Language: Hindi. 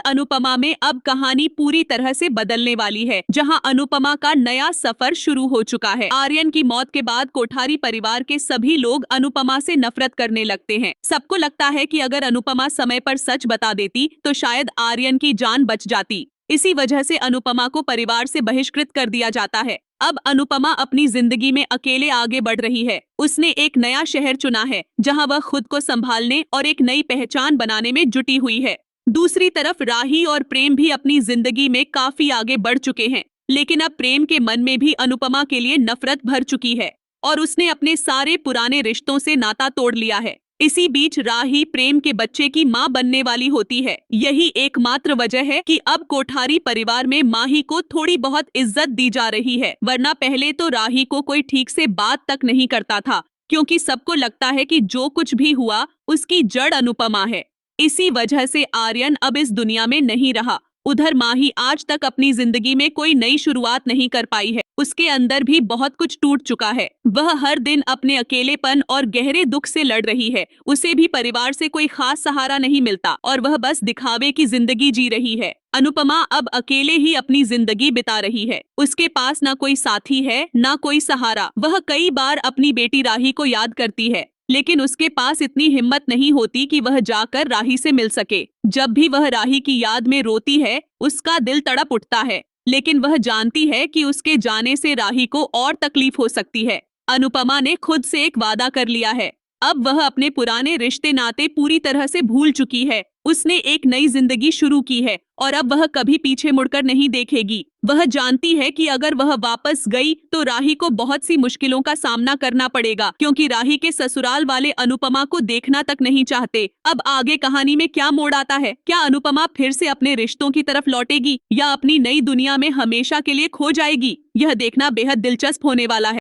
अनुपमा में अब कहानी पूरी तरह से बदलने वाली है, जहां अनुपमा का नया सफर शुरू हो चुका है। आर्यन की मौत के बाद कोठारी परिवार के सभी लोग अनुपमा से नफरत करने लगते हैं। सबको लगता है कि अगर अनुपमा समय पर सच बता देती तो शायद आर्यन की जान बच जाती। इसी वजह से अनुपमा को परिवार से बहिष्कृत कर दिया जाता है। अब अनुपमा अपनी जिंदगी में अकेले आगे बढ़ रही है। उसने एक नया शहर चुना है, जहां वह खुद को संभालने और एक नई पहचान बनाने में जुटी हुई है। दूसरी तरफ राही और प्रेम भी अपनी जिंदगी में काफी आगे बढ़ चुके हैं, लेकिन अब प्रेम के मन में भी अनुपमा के लिए नफरत भर चुकी है और उसने अपने सारे पुराने रिश्तों से नाता तोड़ लिया है। इसी बीच राही प्रेम के बच्चे की मां बनने वाली होती है। यही एकमात्र वजह है कि अब कोठारी परिवार में माही को थोड़ी बहुत इज्जत दी जा रही है, वरना पहले तो राही को कोई ठीक से बात तक नहीं करता था, क्योंकि सबको लगता है कि जो कुछ भी हुआ उसकी जड़ अनुपमा है। इसी वजह से आर्यन अब इस दुनिया में नहीं रहा। उधर माही आज तक अपनी जिंदगी में कोई नई शुरुआत नहीं कर पाई है। उसके अंदर भी बहुत कुछ टूट चुका है। वह हर दिन अपने अकेलेपन और गहरे दुख से लड़ रही है। उसे भी परिवार से कोई खास सहारा नहीं मिलता और वह बस दिखावे की जिंदगी जी रही है। अनुपमा अब अकेले ही अपनी जिंदगी बिता रही है। उसके पास ना कोई साथी है, ना कोई सहारा। वह कई बार अपनी बेटी राही को याद करती है, लेकिन उसके पास इतनी हिम्मत नहीं होती कि वह जाकर राही से मिल सके। जब भी वह राही की याद में रोती है, उसका दिल तड़प उठता है, लेकिन वह जानती है कि उसके जाने से राही को और तकलीफ हो सकती है। अनुपमा ने खुद से एक वादा कर लिया है। अब वह अपने पुराने रिश्ते नाते पूरी तरह से भूल चुकी है। उसने एक नई जिंदगी शुरू की है और अब वह कभी पीछे मुड़कर नहीं देखेगी। वह जानती है कि अगर वह वापस गई तो राही को बहुत सी मुश्किलों का सामना करना पड़ेगा, क्योंकि राही के ससुराल वाले अनुपमा को देखना तक नहीं चाहते। अब आगे कहानी में क्या मोड़ आता है? क्या अनुपमा फिर से अपने रिश्तों की तरफ लौटेगी या अपनी नई दुनिया में हमेशा के लिए खो जाएगी? यह देखना बेहद दिलचस्प होने वाला है।